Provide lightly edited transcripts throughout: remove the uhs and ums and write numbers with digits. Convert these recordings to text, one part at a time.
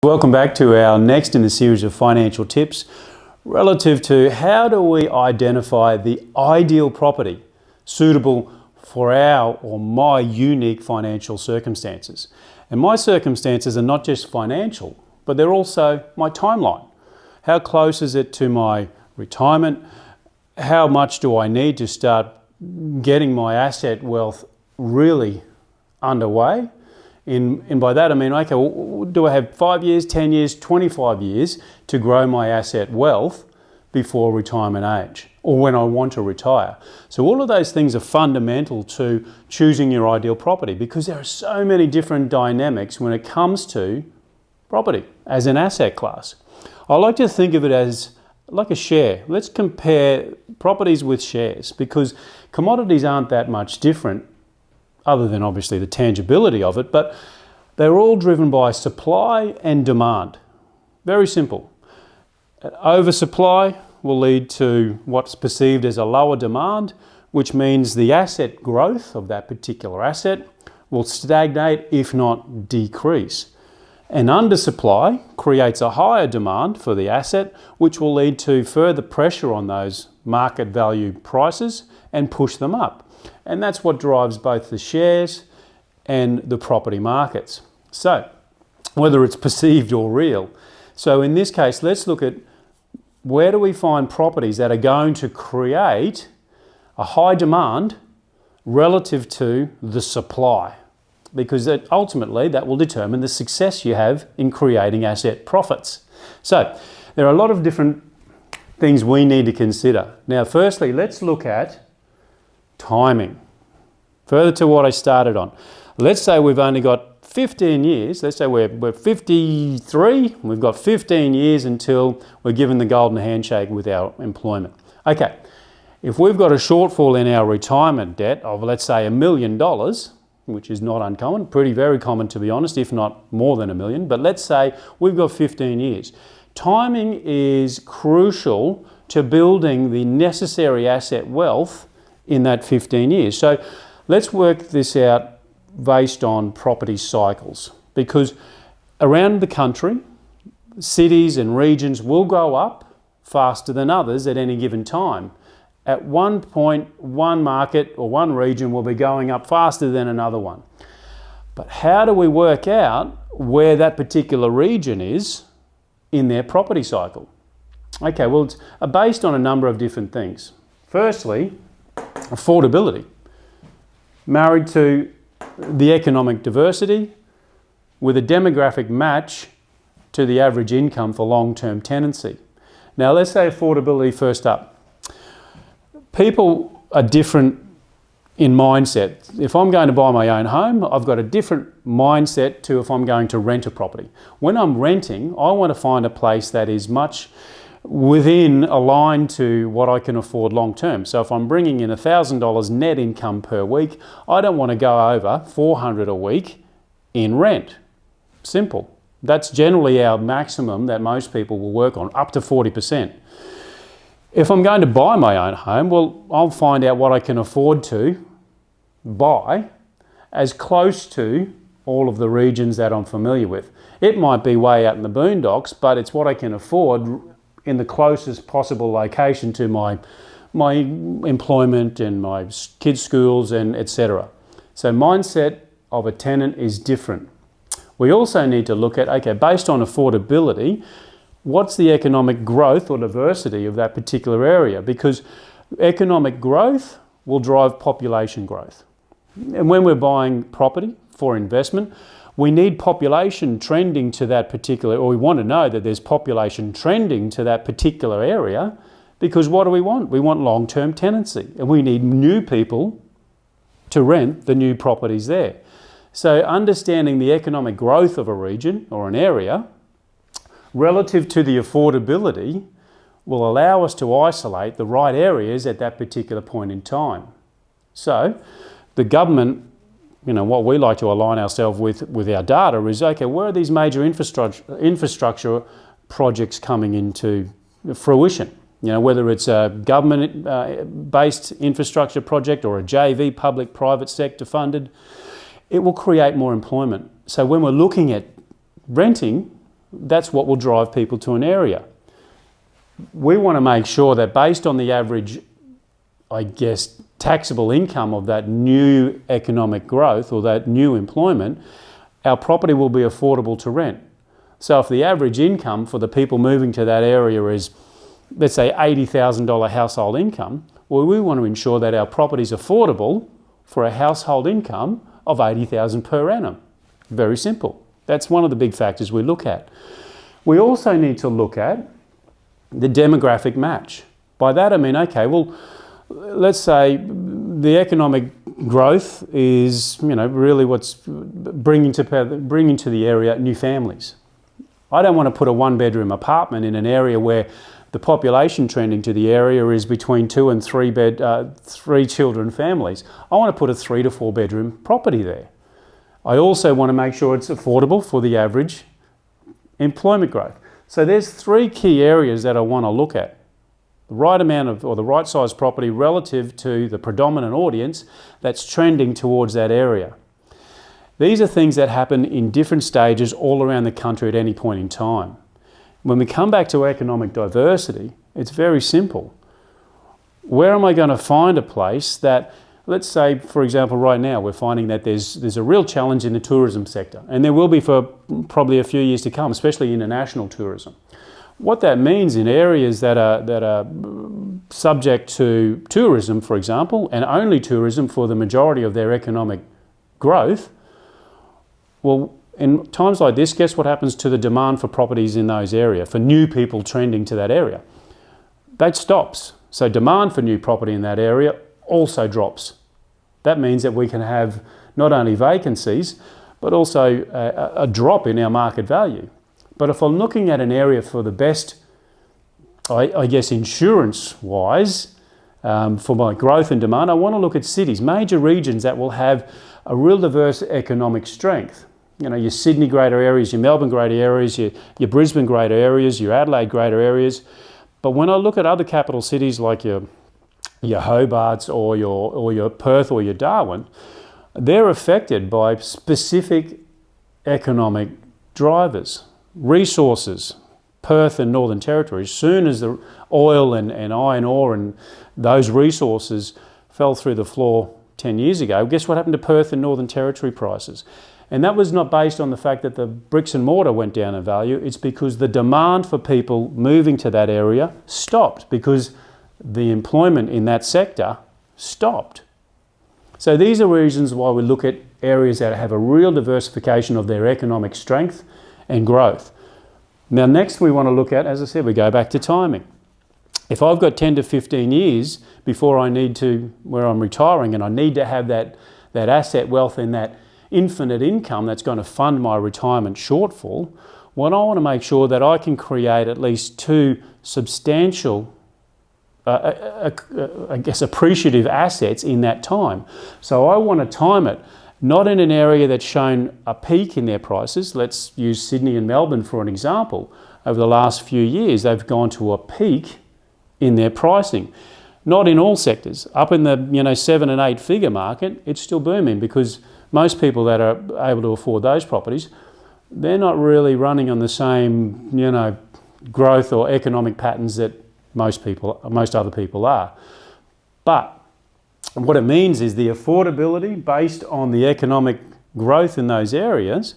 Welcome back to our next in the series of financial tips relative to how do we identify the ideal property suitable for our or my unique financial circumstances. And my circumstances are not just financial, but they're also my timeline. How close is it to my retirement? How much do I need to start getting my asset wealth really underway? And by that I mean, okay, well, do I have 5 years, 10 years, 25 years to grow my asset wealth before retirement age or when I want to retire? So all of those things are fundamental to choosing your ideal property because there are so many different dynamics when it comes to property as an asset class. I like to think of it as like a share. Let's compare properties with shares because commodities aren't that much different other than obviously the tangibility of it, but they're all driven by supply and demand. Very simple. Oversupply will lead to what's perceived as a lower demand, which means the asset growth of that particular asset will stagnate, if not decrease. And undersupply creates a higher demand for the asset, which will lead to further pressure on those market value prices and push them up. And that's what drives both the shares and the property markets. So, whether it's perceived or real. So in this case, let's look at where do we find properties that are going to create a high demand relative to the supply. Because ultimately that will determine the success you have in creating asset profits. So, there are a lot of different things we need to consider. Now, firstly, let's look at timing. Further to what I started on. Let's say we've only got 15 years. Let's say we're 53. We've got 15 years until we're given the golden handshake with our employment. Okay, if we've got a shortfall in our retirement debt of, let's say, $1 million, which is not uncommon, very common to be honest, if not more than $1 million, but let's say we've got 15 years. Timing is crucial to building the necessary asset wealth in that 15 years. So let's work this out based on property cycles because around the country, cities and regions will go up faster than others at any given time. At one point, one market or one region will be going up faster than another one. But how do we work out where that particular region is in their property cycle? Okay, well, it's based on a number of different things. Firstly, affordability, married to the economic diversity with a demographic match to the average income for long-term tenancy. Now let's say affordability first up. People are different in mindset. If I'm going to buy my own home, I've got a different mindset to if I'm going to rent a property. When I'm renting, I want to find a place that is much aligned to what I can afford long term. So if I'm bringing in $1,000 net income per week, I don't want to go over $400 a week in rent. Simple. That's generally our maximum that most people will work on, up to 40%. If I'm going to buy my own home, well, I'll find out what I can afford to buy as close to all of the regions that I'm familiar with. It might be way out in the boondocks, but it's what I can afford in the closest possible location to my employment and my kids' schools and etc. So mindset of a tenant is different. We also need to look at, okay, based on affordability, what's the economic growth or diversity of that particular area? Because economic growth will drive population growth. And when we're buying property for investment, we need population trending to that particular, or we want to know that there's population trending to that particular area because what do we want? We want long-term tenancy and we need new people to rent the new properties there. So understanding the economic growth of a region or an area relative to the affordability will allow us to isolate the right areas at that particular point in time. So the government, what we like to align ourselves with our data is, okay, where are these major infrastructure projects coming into fruition? Whether it's a government-based infrastructure project or a JV, public-private sector funded, it will create more employment. So when we're looking at renting, that's what will drive people to an area. We want to make sure that based on the average, I guess, taxable income of that new economic growth or that new employment, our property will be affordable to rent. So if the average income for the people moving to that area is, let's say, $80,000 household income, well, we want to ensure that our property is affordable for a household income of $80,000 per annum. Very simple. That's one of the big factors we look at. We also need to look at the demographic match. By that I mean, okay, well, let's say the economic growth is, really what's bringing to the area new families. I don't want to put a one-bedroom apartment in an area where the population trending to the area is between 2 and 3 children families. I want to put a 3 to 4 bedroom property there. I also want to make sure it's affordable for the average employment growth. So there's 3 key areas that I want to look at. The right amount of, or the right size property relative to the predominant audience that's trending towards that area. These are things that happen in different stages all around the country at any point in time. When we come back to economic diversity, it's very simple. Where am I going to find a place that, let's say, for example, right now we're finding that there's a real challenge in the tourism sector, and there will be for probably a few years to come, especially international tourism. What that means in areas that are subject to tourism, for example, and only tourism for the majority of their economic growth, well, in times like this, guess what happens to the demand for properties in those areas, for new people trending to that area? That stops. So demand for new property in that area also drops. That means that we can have not only vacancies, but also a drop in our market value. But if I'm looking at an area for the best, I guess insurance-wise, for my growth and demand, I want to look at cities, major regions that will have a real diverse economic strength. Your Sydney greater areas, your Melbourne greater areas, your Brisbane greater areas, your Adelaide greater areas. But when I look at other capital cities like your Hobarts or your Perth or your Darwin, they're affected by specific economic drivers. Resources, Perth and Northern Territory, as soon as the oil and iron ore and those resources fell through the floor 10 years ago, guess what happened to Perth and Northern Territory prices? And that was not based on the fact that the bricks and mortar went down in value, it's because the demand for people moving to that area stopped because the employment in that sector stopped. So these are reasons why we look at areas that have a real diversification of their economic strength and growth. Now next we want to look at, as I said, we go back to timing. If I've got 10 to 15 years before I need to, where I'm retiring and I need to have that asset wealth and that infinite income that's going to fund my retirement shortfall, well, I want to make sure that I can create at least 2 substantial, I guess, appreciative assets in that time. So I want to time it not in an area that's shown a peak in their prices. Let's use Sydney and Melbourne for an example. Over the last few years, they've gone to a peak in their pricing. Not in all sectors. Up in the 7 and 8 figure market, it's still booming because most people that are able to afford those properties, they're not really running on the same growth or economic patterns that most other people are. But what it means is the affordability based on the economic growth in those areas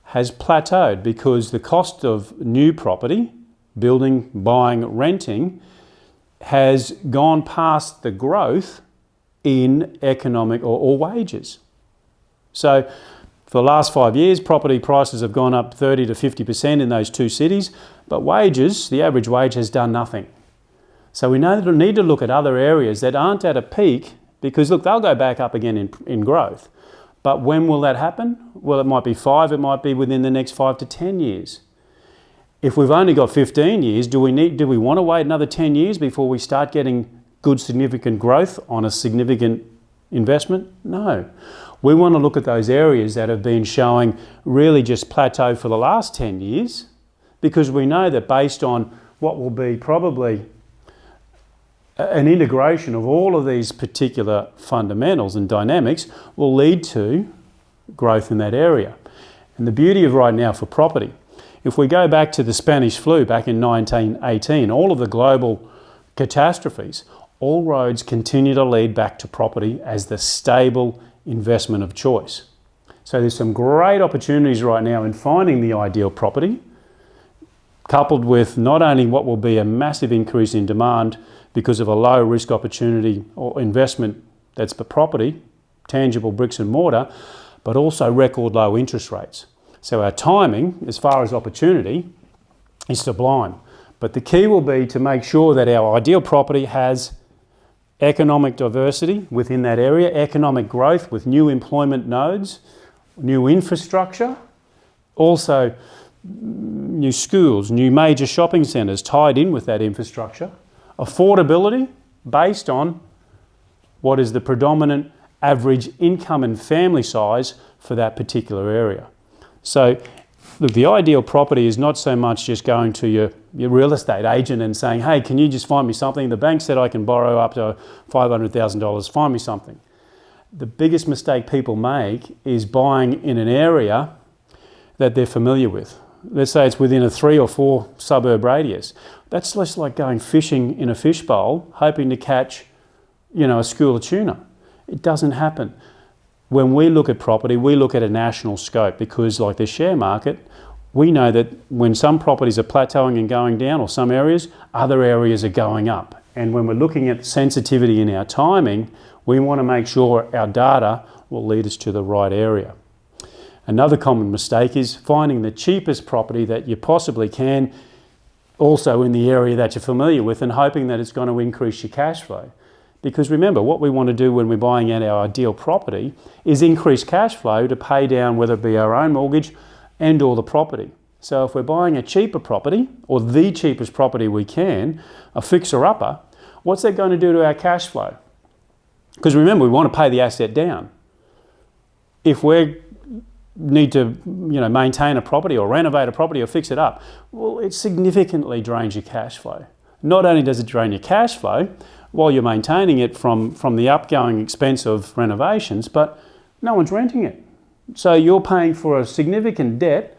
has plateaued because the cost of new property, building, buying, renting, has gone past the growth in economic or wages. So for the last 5 years, property prices have gone up 30 to 50% in those 2 cities, but wages, the average wage has done nothing. So we need to look at other areas that aren't at a peak because, look, they'll go back up again in growth. But when will that happen? Well, it might be 5, it might be within the next 5 to 10 years. If we've only got 15 years, do we want to wait another 10 years before we start getting good significant growth on a significant investment? No. We want to look at those areas that have been showing really just plateau for the last 10 years because we know that based on what will be probably an integration of all of these particular fundamentals and dynamics will lead to growth in that area. And the beauty of right now for property If we go back to the Spanish flu back in 1918, all of the global catastrophes, all roads continue to lead back to property as the stable investment of choice. So there's some great opportunities right now in finding the ideal property, coupled with not only what will be a massive increase in demand because of a low risk opportunity or investment that's the property, tangible bricks and mortar, but also record low interest rates. So our timing, as far as opportunity, is sublime. But the key will be to make sure that our ideal property has economic diversity within that area, economic growth with new employment nodes, new infrastructure, also new schools, new major shopping centres tied in with that infrastructure, affordability based on what is the predominant average income and family size for that particular area. So look, the ideal property is not so much just going to your real estate agent and saying, hey, can you just find me something? The bank said I can borrow up to $500,000, find me something. The biggest mistake people make is buying in an area that they're familiar with. Let's say it's within a 3 or 4 suburb radius. That's less like going fishing in a fishbowl, hoping to catch, a school of tuna. It doesn't happen. When we look at property, we look at a national scope because, like the share market, we know that when some properties are plateauing and going down, or some areas, other areas are going up. And when we're looking at sensitivity in our timing, we want to make sure our data will lead us to the right area. Another common mistake is finding the cheapest property that you possibly can, also in the area that you're familiar with, and hoping that it's going to increase your cash flow. Because remember, what we want to do when we're buying out our ideal property is increase cash flow to pay down whether it be our own mortgage and or the property. So if we're buying a cheaper property, or the cheapest property we can, a fixer-upper, what's that going to do to our cash flow? Because remember, we want to pay the asset down. If we need to maintain a property or renovate a property or fix it up, well, it significantly drains your cash flow. Not only does it drain your cash flow while you're maintaining it from the upgoing expense of renovations, but no one's renting it. So you're paying for a significant debt,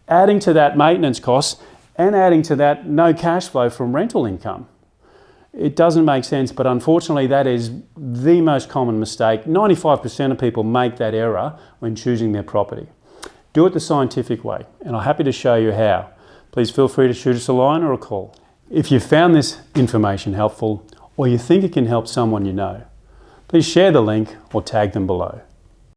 adding to that maintenance costs and adding to that no cash flow from rental income. It doesn't make sense, but unfortunately that is the most common mistake. 95% of people make that error when choosing their property. Do it the scientific way, and I'm happy to show you how. Please feel free to shoot us a line or a call. If you found this information helpful, or you think it can help someone you know, please share the link or tag them below.